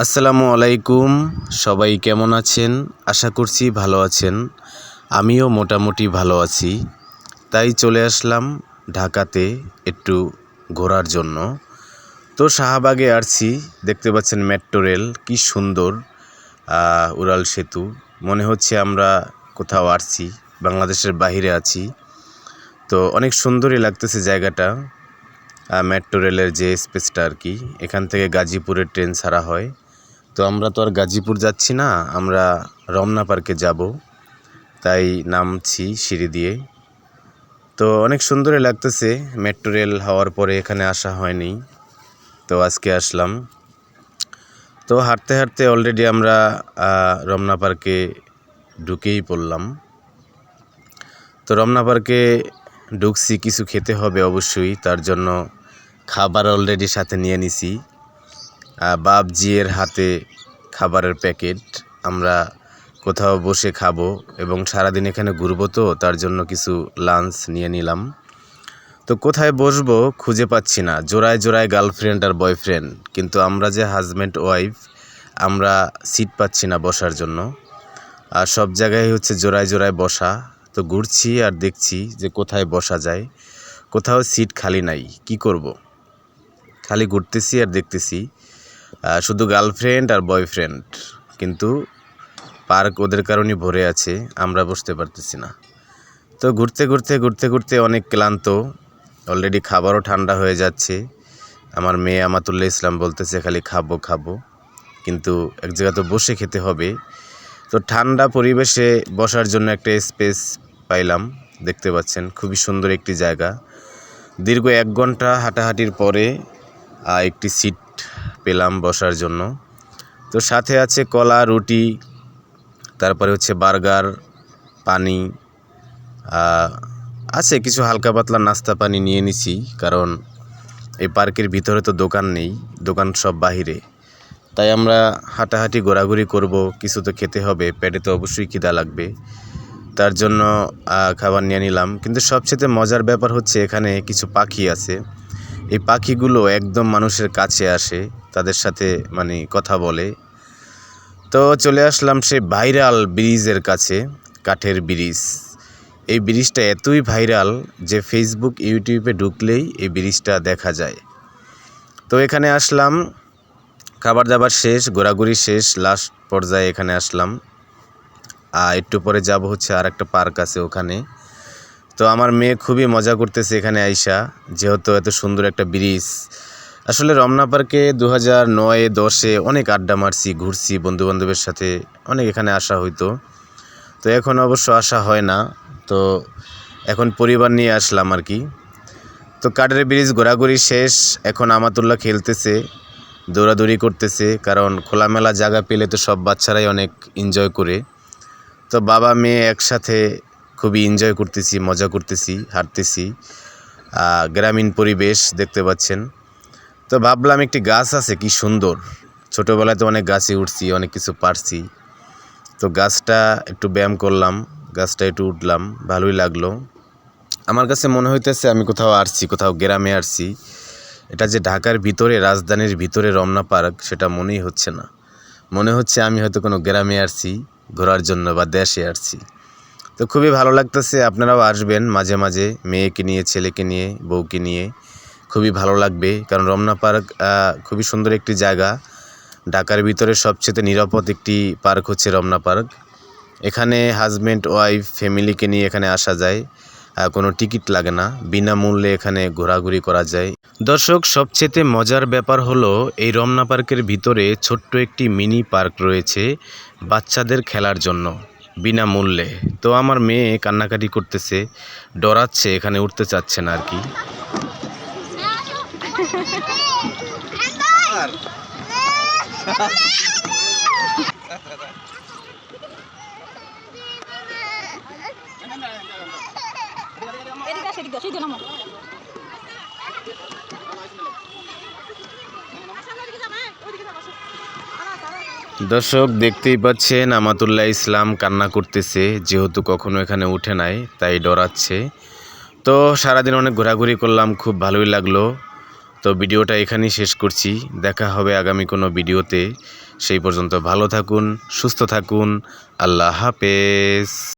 আসসালামু আলাইকুম। সবাই কেমন আছেন? আশা করছি ভালো আছেন। আমিও মোটামুটি ভালো আছি। তাই চলে আসলাম ঢাকাতে একটু ঘোরার জন্য। তো শাহবাগে আসছি, দেখতে পাচ্ছেন মেট্রো রেল কি সুন্দর, উড়াল সেতু। মনে হচ্ছে আমরা কোথাও আসছি, বাংলাদেশের বাইরে আছি। তো অনেক সুন্দরই লাগতেছে জায়গাটা। মেট্রো রেলের যে স্পেসটা আর কি, এখান থেকে গাজীপুরের ট্রেন ছাড়া হয়। তো আমরা তো আর গাজীপুর যাচ্ছি না, আমরা রমনা পার্কে যাব, তাই নামছি সিঁড়ি দিয়ে। তো অনেক সুন্দরই লাগতেছে। মেট্রো রেল হওয়ার পরে এখানে আসা হয়নি, তো আজকে আসলাম। তো হাঁটতে হাঁটতে অলরেডি আমরা রমনা পার্কে ঢুকেই পড়লাম। তো রমনা পার্কে ঢুকছি, কিছু খেতে হবে অবশ্যই, তার জন্য খাবার অলরেডি সাথে নিয়ে নিছি। বাপজির হাতে খাবারের প্যাকেট। আমরা কোথাও বসে খাবো এবং সারাদিন এখানে ঘুরবো, তো তার জন্য কিছু লাঞ্চ নিয়ে নিলাম। তো কোথায় বসবো খুঁজে পাচ্ছি না, জোড়ায় জোড়ায় গার্লফ্রেন্ড আর বয়ফ্রেন্ড, কিন্তু আমরা যে হাজব্যান্ড ওয়াইফ, আমরা সিট পাচ্ছি না বসার জন্য। আর সব জায়গায় হচ্ছে জোড়ায় জোড়ায় বসা। তো ঘুরছি আর দেখছি যে কোথায় বসা যায়, কোথাও সিট খালি নাই। কি করব, খালি ঘুরতেছি আর দেখতেছি, শুধু গার্লফ্রেন্ড আর বয়ফ্রেন্ড, কিন্তু পার্ক ওদের কারণেই ভরে আছে, আমরা বসতে পারতেছি না। তো ঘুরতে ঘুরতে ঘুরতে ঘুরতে অনেক ক্লান্ত, অলরেডি খাবারও ঠান্ডা হয়ে যাচ্ছে। আমার মেয়ে আমাতুল্লাহ ইসলাম বলতেছে খালি খাবো খাবো, কিন্তু এক জায়গা তো বসে খেতে হবে। তো ঠান্ডা পরিবেশে বসার জন্য একটা স্পেস পাইলাম, দেখতে পাচ্ছেন খুবই সুন্দর একটি জায়গা। দীর্ঘ 1 ঘন্টা হাঁটাহাঁটির পরে একটি সিট পেলাম বসার জন্য। তো সাথে আছে কলা, রুটি, তারপরে হচ্ছে বার্গার, পানি, আছে কিছু হালকা পাতলা নাস্তা পানি নিয়ে নিছি, কারণ এই পার্কের ভিতরে তো দোকান নেই, দোকান সব বাহিরে। তাই আমরা হাঁটাহাঁটি ঘোরাঘুরি করব, কিছু তো খেতে হবে, পেটে তো অবশ্যই খিদা লাগবে, তার জন্য খাবার নিয়ে নিলাম। কিন্তু সবচেয়ে মজার ব্যাপার হচ্ছে এখানে কিছু পাখি আছে। এই পাখিগুলো একদম মানুষের কাছে আসে, তাদের সাথে মানে কথা বলে। তো চলে আসলাম সেই ভাইরাল ব্রিজের কাছে, কাঠের ব্রিজ। এই ব্রিজটা এতই ভাইরাল যে ফেসবুক ইউটিউবে ঢুকলেই এই ব্রিজটা দেখা যায়। তো এখানে আসলাম, খাবার দাবার শেষ, ঘোরাঘুরি শেষ, লাস্ট পর্যায়ে এখানে আসলাম। একটু পরে যাব হচ্ছে আর একটা পার্ক আছে ওখানে। তো আমার মেয়ে খুবই মজা করতেছে এখানে আইসা, যেহেতু এত সুন্দর একটা ব্রিজ। আসলে রমনা পার্কে 2009-10-এ অনেক আড্ডা মারছি, ঘুরছি বন্ধুবান্ধবের সাথে, অনেক এখানে আসা হইতো। তো এখন অবশ্য আসা হয় না, তো এখন পরিবার নিয়ে আসলাম আর কি। তো কাঠের ব্রিজ ঘোরাঘুরি শেষ, এখন আমাতুল্লাহ খেলতেছে, দৌড়াদৌড়ি করতেছে, কারণ খোলামেলা জায়গা পেলে তো সব বাচ্চারাই অনেক এনজয় করে। তো বাবা মেয়ে একসাথে খুবই এনজয় করতেছি, মজা করতেছি, হাঁটতেছি। গ্রামীণ পরিবেশ দেখতে পাচ্ছেন। তো ভাবলাম একটি গাছ আছে কি সুন্দর, ছোটোবেলায় তো অনেক গাছে উঠছি, অনেক কিছু পারছি। তো গাছটা একটু ব্যায়াম করলাম, গাছটা একটু উঠলাম, ভালোই লাগলো। আমার কাছে মনে হইতেছে আমি কোথাও আসছি, কোথাও গ্রামে আসছি। এটা যে ঢাকার ভিতরে, রাজধানীর ভিতরে রমনা পার্ক, সেটা মনেই হচ্ছে না। মনে হচ্ছে আমি হয়তো কোনো গ্রামে আসছি ঘোরার জন্য বা দেশে আসছি। তো খুবই ভালো লাগতেছে, আপনারাও আসবেন মাঝে মাঝে, মেয়েকে নিয়ে, ছেলেকে নিয়ে, বউকে নিয়ে, খুবই ভালো লাগবে। কারণ রমনা পার্ক খুবই সুন্দর একটি জায়গা। ঢাকার ভিতরে সবচেয়ে নিরাপদ একটি পার্ক হচ্ছে রমনা পার্ক। এখানে হাজব্যান্ড ওয়াইফ ফ্যামিলিকে নিয়ে এখানে আসা যায়, কোনো টিকিট লাগে না, বিনামূল্যে এখানে ঘোরাঘুরি করা যায়। দর্শক, সবচেয়ে মজার ব্যাপার হলো এই রমনা পার্কের ভিতরে ছোট্ট একটি মিনি পার্ক রয়েছে বাচ্চাদের খেলার জন্য, বিনামূল্যে। তো আমার মেয়ে কান্নাকাটি করতেছে, ডরাচ্ছে, এখানে উঠতে চাচ্ছে না আর কি। দর্শক, দেখতেই পাচ্ছেন আমাতুল্লাহ ইসলাম কান্না করতেছে, যেহেতু কখনো এখানে উঠে নাই তাই ডরাচ্ছে। তো সারাদিন অনেক ঘোরাঘুরি করলাম, খুব ভালোই লাগলো। তো ভিডিওটা এখানেই শেষ করছি, দেখা হবে আগামী কোনো ভিডিওতে। সেই পর্যন্ত ভালো থাকুন, সুস্থ থাকুন। আল্লাহ হাফেজ।